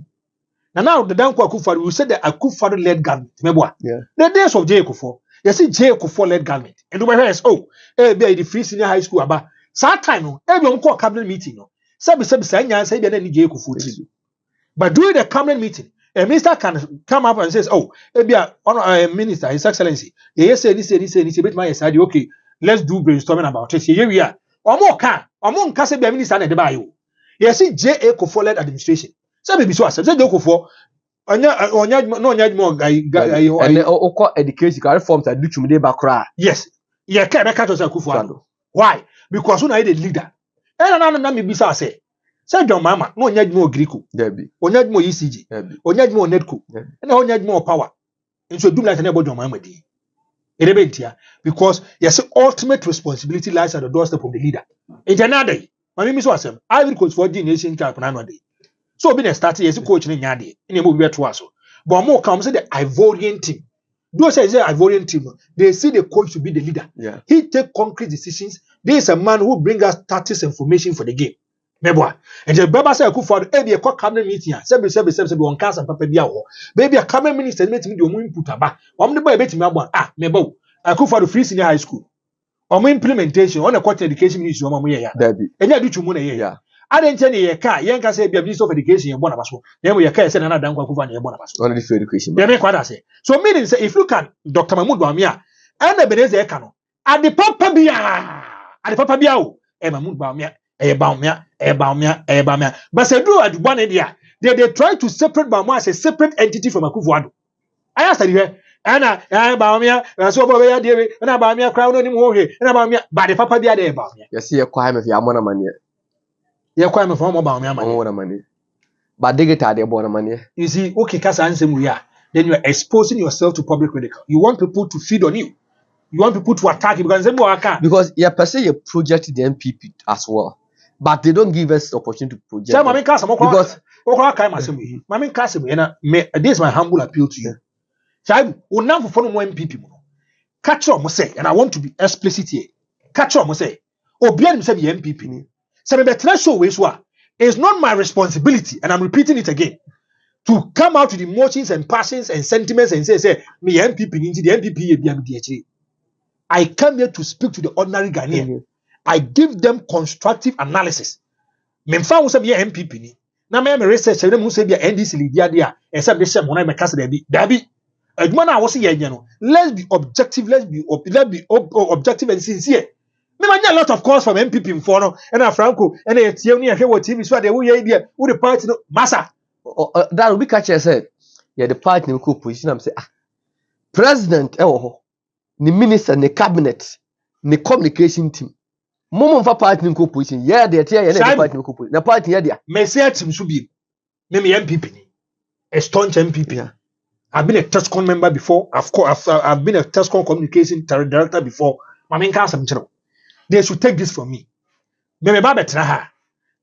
Now the Danko Akufo, we said that Akufo led government. Remember? Yeah. The days of J. Akufo, you see J. Akufo led government. And the way be the free senior high school about that time no, every on cabinet meeting no. Sabi say say be any J. Akufo. But during the cabinet meeting, a minister can come up and says, "Oh, maybe a minister, His Excellency, yes, say, bit my side. Okay, let's do brainstorming about it. Here we are. Or more say be a minister and the bio. Yes, J. Akufo led administration. Sabi be so as say J. Akufo. No, more guy. And the education reforms that do to me bakra. Yes, yeah, can't catch us Akufo. Why? Because when I the leader, and I be so say. Say John Mama, no nyaj more Greeko. Debbie. Onyaj more ECG. Onyaj more Netco. And onyaj more power. And so do like an about John Mama D. Because yes, ultimate responsibility lies at the doorstep of the leader. In another day, my name is Wasem. I will coach for the nation camp another day. So being a starter as a coach in Yadi in a movie to us. But more comes the Ivorian team. Those say the Ivorian team, they see the coach to be the leader. Yeah. He take concrete decisions. There is a man who brings us tactics information for the game. Meboa and the baba say Akufo e be a cabinet meeting se be on council papa bia ho baby a cabinet minister meeting de omo input aba om de boy betimi abo mebo Akufo free senior high school omo implementation on the court education ministry omo ye ya enya du tumu na ye ya adenche ne ye ka ye nka say bia minister of education ye bo na baso na mo ye ka say na danko Akufo na ye bo na baso On the free education ye me kwada say so meaning say if you can Dr. Mahmoud Bawumia and the beneze e ka no ade papa bia o e Mahmoud Bawumia Bawumia. But say do at one idea. They try to separate Bawumia as a separate entity from Akufo-Addo. I asked her, Anna, Bawumia, so Bawumia, dear, and Bawumia crown on him here, and Bawumia, but the papa be there Bawumia. You see a crime if you are more money. You're quite a form of Bawumia money. But they get out more money. You see, okay, Kasa answer we are. Then you are exposing yourself to public ridicule. You want people to feed on you. You want people to attack you because you per se you project the MPP as well. But they don't give us the opportunity to project. Because this is my humble appeal to you. Child, we now for more MPP. Catch up, say, and I want to be explicit here. Catch up, say, Obian say the MPP. Say, the show ways it's not my responsibility, and I'm repeating it again, to come out with emotions and passions and sentiments and say, me MPP, the MPP, I come here to speak to the ordinary Ghanaian. I give them constructive analysis. Memfa wo say be MPP ni. Na me research dem wo say be NDC leader dia e say be say mo na me kasa da bi. Da bi. Adwuma na wo say ye nya no. Let's be objective, let's be objective and sincere. Me man a lot of calls from MPP for no and Franco and e tie ni e hwe TV so da wo ye dia wo the party no massa. That will be catch said. Yeah, the party no position am say president wo ho. Ni minister, ni cabinet, ni communication team. Momo mfa party nko position yeah there tie na party nko position na party yeah there me say team so bi me MPP ni a staunch MPP. Yeah. I've been a TESCON member before. I've been a TESCON communication director before. They should take this from me.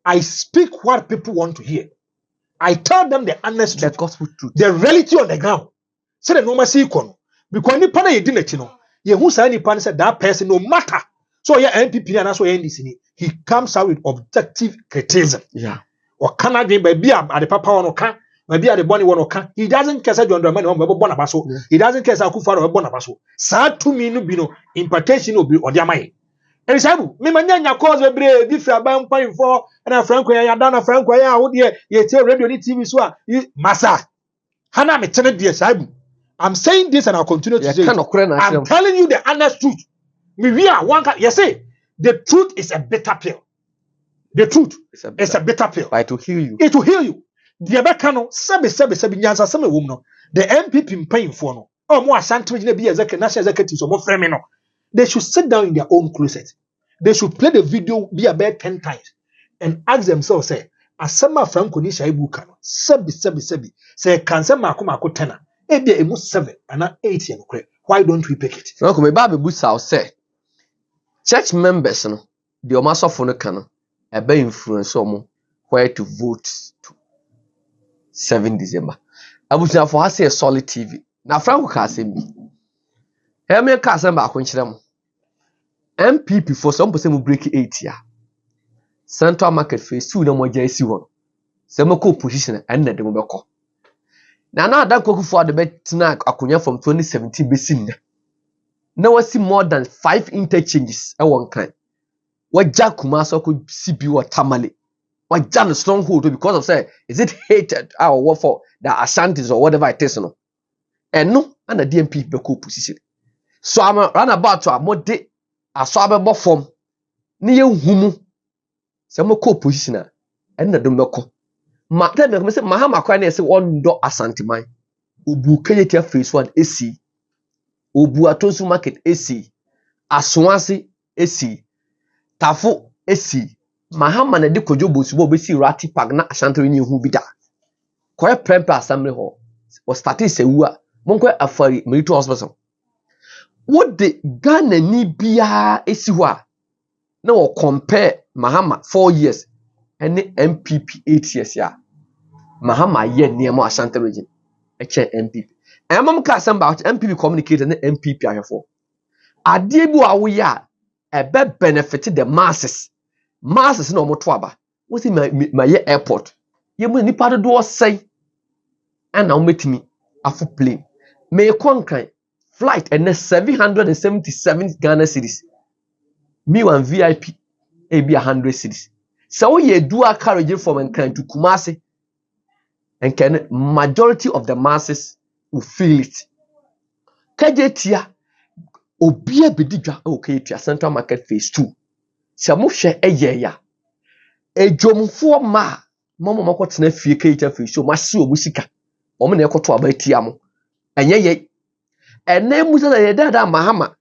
I speak what people want to hear. I tell them the honest truth, the gospel truth, the reality on the ground. Say the normal see because ni pana ye di nechi no ye hu say ni pana say that person no matter. So yeah, MPP and also NDC, he comes out with objective criticism. Yeah. Or can I be at the papa on can, maybe at the bonny one or can. He doesn't care John Dramani or Bonabaso. He doesn't care Akufo or Bonabaso. Sad to me no bino impartation will be on their mind. And it's able. Me manya cause a brave if you're bound point for and a Franco ya done a Franco ya would ye tell radio TV so massa. Hana me tell dear Sabu. I'm saying this and I'll continue to say I'm telling you the honest truth. We are one. Yes, say the truth is a bitter pill. The truth is a bitter pill. But it will heal you. It will heal you. The Abekano, sabi nyansa some woman. The MPP paying for no. Oh, more Santo be as a national executive or more femino. They should sit down in their own closet. They should play the video be about 10 times and ask themselves, say, Asama Franco ni shaibu kano. Sabi. Say, cancer Marco tenor. Maybe a must 7 and 8 year. Why don't we pick it? Franco, my baby busa say. Church members, no, the Omaso Fonokano, a be influence omo where to vote to 7 December. I was now for her say a solid TV. Now Franco can say me. Help me cast them back when them. MPP for some person will break 8 year. Central market phase 2 no more JC1. Some co position and the Mobile. Now that go for the bet snack Akunya from 2017 basin. Now I see more than 5 interchanges at one kind. What Jack Kumaso could CB or Tamale. What Jan stronghold because of say, is it hated or what for the Ashantis or whatever it is no? And no, and the DMP be co position. So I'm run about to a more day a swab form near humu. Some co positioner and the Dumoko. Then say Mahama Kwane say one door asantimai. Ubu Kenya phase 1 AC. Ubu Atosu market AC. Aswansi AC. Tafo AC. Mahama na de kojobo subo be si rati pag na asantri ni hu bida. Koye prempe assembly hall. O start se wua. Monko afari military hospital. What the Ghana ni bia esi ho a na wo compare Mahama 4 years and MPP 8 years ya. Mahama ye niemo Ashanti region. Eche MPP. Emam ka samba MPP communicate and MPP ahefo. Ade bu awo ya ebe benefit the masses. Masses no mo to aba. Wo si ma ye airport. Ye mu nipa do say ana wo metimi afu plane. Me konkan flight and 777 Ghana cedis. Me one VIP be 100 cedis. So ye dual carriage from Nkan to Kumasi, and can majority of the masses will feel it. Kajetia obia bidija okay to central market phase 2. Samushe eyeya. Ejomfo ma mama makotena fie kajetia phase 2 masi obusika. Omo na ekoto abatia mo. Enye ene musa na yedada Mahama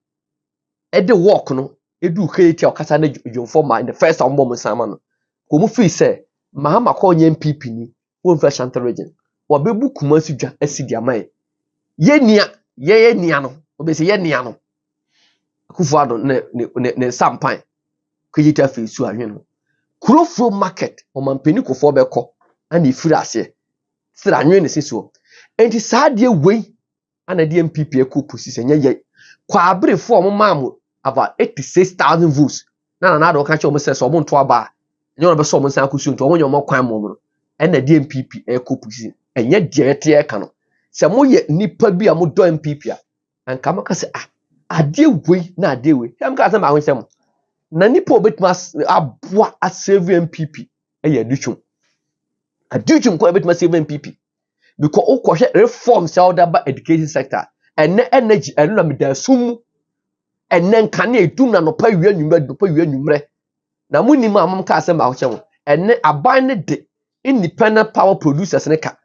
ede walk no edu kajetia okasa na ejomfo ma in the first time bomb sama no. Komu fi say Mahama ko nye MPP ni won fa Ashanti region obebu Kumasi dwa asidi amaye ye nia no obese ye nia no akufuado ne sampan kujita fi su ahwe no kurofro market omampeni kofo beko ana ifiri ase sira anwe ne sesuo enti saade wei ana de MPP position ye kwa abrefo omamamo about 86,000 votes na do ka che omo se so omo nto aba enye no be so omo san akusu nto onye omo kwan mo no ena de MPP position enye de yete e ka no se mo ye nipa bi a mo do MPP a anka maka se ade wei na ade wei am ka se ma hwensem na nipa obetima aboa a save MPP eye adutwum ko obetima save MPP because o kohwe reform se ba education sector ene energy enu na medasum ene nka na edum na no pa wi anwumre na munnim amam ka se ma hwensem ene aban ne de independent power producers ne ka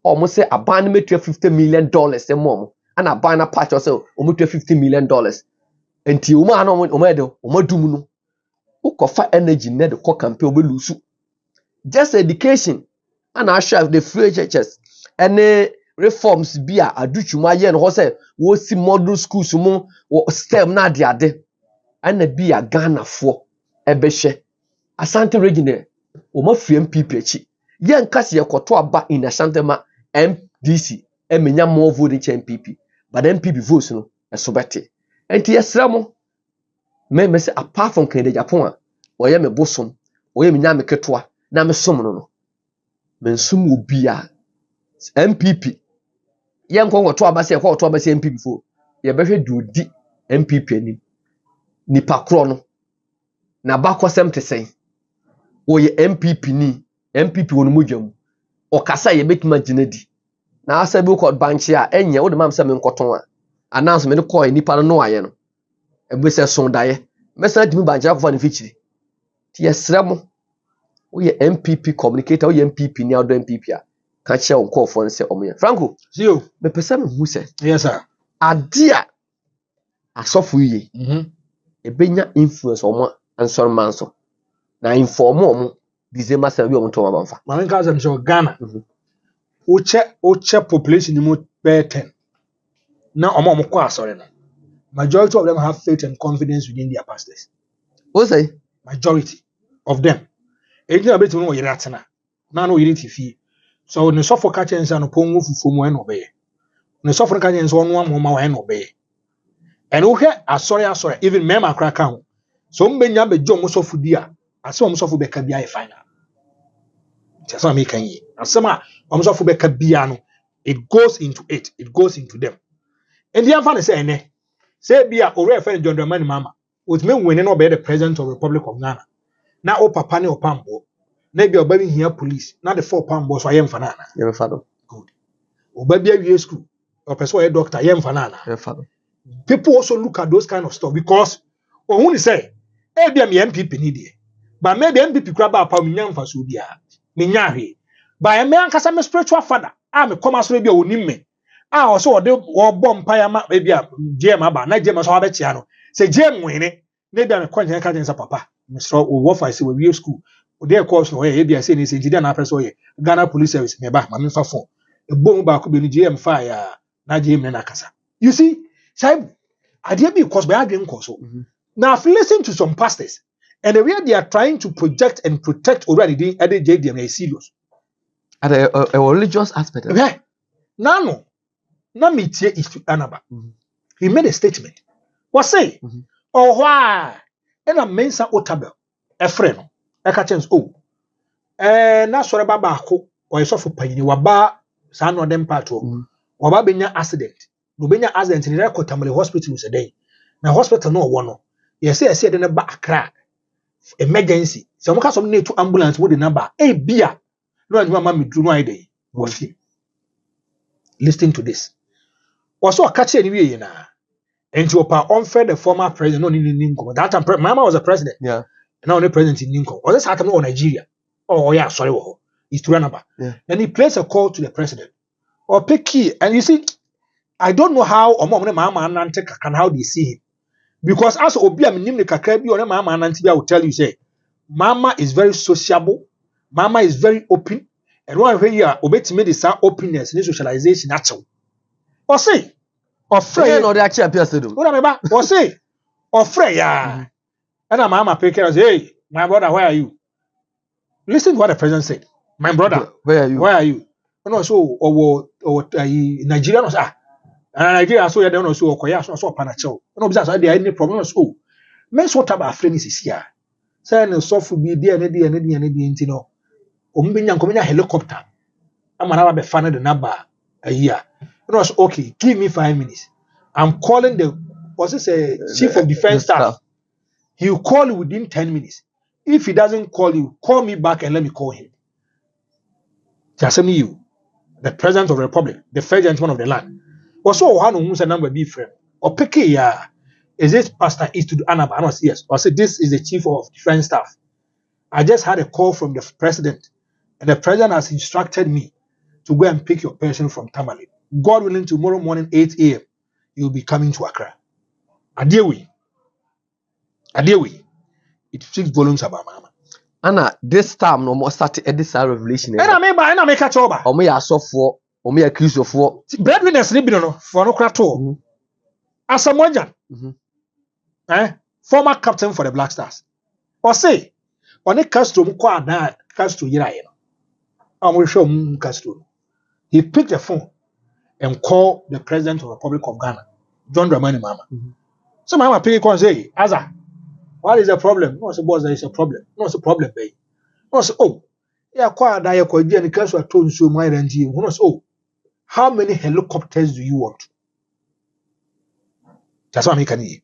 almost say aban ne metua $50 million e mom ana aban na patch say o metua $50 million enti o ma na o ma de o ma dum no ukofa energy ne de ko campaign obelusu just education ana assure the free churches ene reforms bia adutwuma ye no ho say wo si model schools mu STEM na ade ana bia Ghana fo ebehwe Asante region o ma free MPP echi ye nkase ye koto aba in Asante ma MDC emenya more vote in MPP but MPP votes no esobete enti yesramo me say apart from Canada Japan a oye me bosom oye me nya me ketoa na me som no me nsum obi a MPP ye nkoto aba se koto aba se MPP fo ye behwe dudi MPP anim nipa kro no na ba kwasem tesen oye MPP ni MPP wonu modwam okasa ye betima ginedi na asabi ko banchi a enye wo de mam se me nkoton a announce me ko nipa no aye no ebese sondaye mesa dimi banchi akofo ne fichiri ti yesremo wo ye MPP communicator wo ye MPP ni ado MPP a ka che wo nkofo nse omoye Franco Zio me pese me hu se yes sir adia asofo yi ebenya influence omo ansor manso na inform omo December 7 omo to mabanfa man ka say so Ghana oche population ni mo 10 na omo kwa asore no majority of them have faith and confidence within their pastors. What say? Majority of them. Ejina beti no yere atena. Na no yere tifi. So ne sofo ka chensa no ponwo fufuo mu en obeye. Ne sofo ka chensa onu amoma wa en obeye. And we sorry, even mema crack out. So mbenya be jo muso fudia. Ase muso fu beka bia e final. Just what me kan yi. Asema muso fu beka bia no, it goes into it. It goes into them. And the answer say ene. Say bia ore friend John Dramani mama. With me winning no be the president of the Republic of Ghana. Na o papa ne Opambour. Na bia obabi here police. Na the 4 Opambour so ayem fanana. Yem fado. Good. Obabi awie school. Or person a doctor ayem fanana. Yem fado. People also look at those kind of stuff because who say maybe I'm MPP need but maybe MPP grab up on me so bia me nyahe but me ankasa me spiritual father me come as be onim me also de bomb pie ma maybe jam aba na jam so abechia no say jam wini na bia me kwanya ka jensa papa me so wo fa say we school dey course no e bia say ni say engineer na person ye Ghana police service me ba ma me fa phone e bom ba ko be ni jam fa ya na jam na kasa you see Shaibu, I didn't because by arguing also. Now I've listened to some pastors and the way they are trying to project and protect already at the JDM is serious. At a religious aspect. Okay. No. Namitie is to Anaba. He made a statement. What say? Oh why? And a mensa otabel. A friend. A catchens oh. Na sore baba ko or so for payini waba san no dem patro. Waba benya accident. No benya accident in the Kotamale hospital today. Na hospital no one. Yes, say the number Accra emergency. Some case some need to ambulance with the number. Hey, beer. No, and mama me do no idea. Was him. Listen to this. Also a catch anyway na. And to unfair the former president no Ninko. That time mama was a president. Yeah. Now the president in Ninko. Or this happened on Nigeria. Oh yeah, sorry. It's to number. Yeah. Then he placed a call to the president. Or pick key. And you see, I don't know how or mama and can how they see him. Because as obi am nim ne kakra bi on mama nanti I will tell you say mama is very sociable, mama is very open, and one here obetime this openness and socialization natural. Or say or friend no dey actually appear to do. What am I or say or friend ya. And mama pick her say, hey, my brother, where are you? Listen to what the president said. My brother, where are you? Where are you? No, so or Nigeria no say and Nigeria so you don't so okoya so panacho no be say there any problem so men so taba friend is here say no so fu bi dey and dey no o mbenya nkomenya helicopter amana ba be fan the number a year no so okay give me 5 minutes I'm calling the what's it say chief of defense staff he'll call you within 10 minutes if he doesn't call you call me back and let me call him just me you the president of the republic the first gentleman of the land. Also, one who's a number be friend. Or pick is this Pastor East to Anaba? I was yes. Or say this is the chief of defense staff. I just had a call from the president, and the president has instructed me to go and pick your person from Tamale. God willing, tomorrow morning 8 a.m. you'll be coming to Accra. Adewi. It speaks volumes about Mama. Anna, this time no more started at this revelation. And I make a choba. Or me a software. O me accuse of what? Breadwinners ni bino no for no krato. Asamoah former captain for the Black Stars. Or say, on a Castro mukwa na Castro yira no. I'm will show Castro. He picked the phone and called the president of the Republic of Ghana, John Dramani Mama. So Mama pick and say, Aza, what is the problem? No, so boss, there is a problem. No, it's a problem, babe. No, so oh, yeah, quite die kwa dia ni Castro told you my range. No, so oh. How many helicopters do you want? That's what I can hear.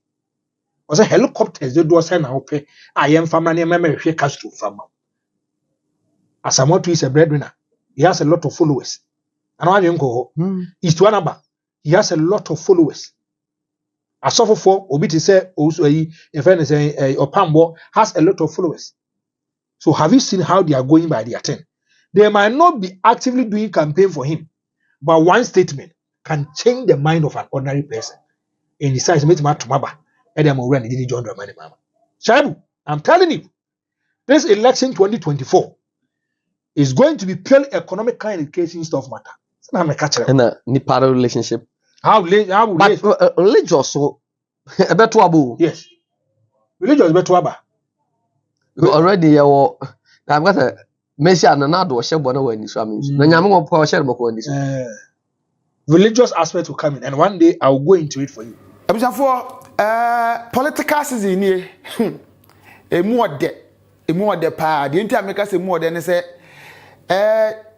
Was a helicopters they do send now pay. I am family member here Castro farmer. Asamoah is a breadwinner. He has a lot of followers. And I don't go. He's to another. He has a lot of followers. I suffer for Obiti say also a friend is a Opambour has a lot of followers. So have you seen how they are going by their turn? They might not be actively doing campaign for him. But one statement can change the mind of an ordinary person. And decides to make my tumaba. And I'm already didn't join the money, mama. Shaibu, I'm telling you, this election 2024 is going to be purely economic kind of education stuff matter. So I'm a catcher. And a nipara relationship. How but religious so a better abu. Yes. Religious better aba. Already you I've got a Messi and another share one away in this family. Religious aspect will come in, and one day I will go into it for you. political season nie emu ode pa de nti ameka se mu ode ne se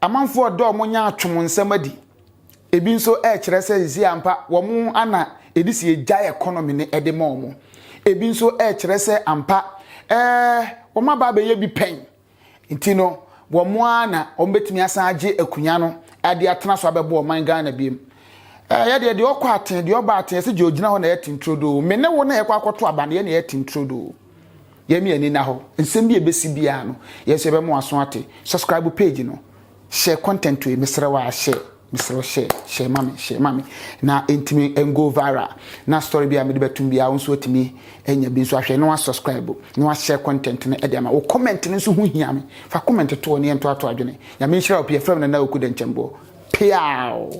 amanfo odo mo nya atwom nsem adi ebi nso kire se zi ampa wo mu ana edisi egya economy ne ede mo mo ebi nso kire se ampa wo ma ba be ye bi pen nti no wo mu ana o betimi asan age akunya no ade atena so abebo man Ghana biem ya de okwa aten de oba aten se je ogina ho na yatintrodo me ne wo na ekwa akoto abane ye na yatintrodo ye mi ani na ho nsem bi ebesi bia no ye se be mo aso ate subscribe page no share content we mesra wa share mami na intimi go viral na story bia me de betum bia won so otimi enya bi so ahwe no subscribe no share content na e de ma wo comment no so hu hia me fa comment to ne ento ato adwene ya me nhira opie frem na okude nchembo piao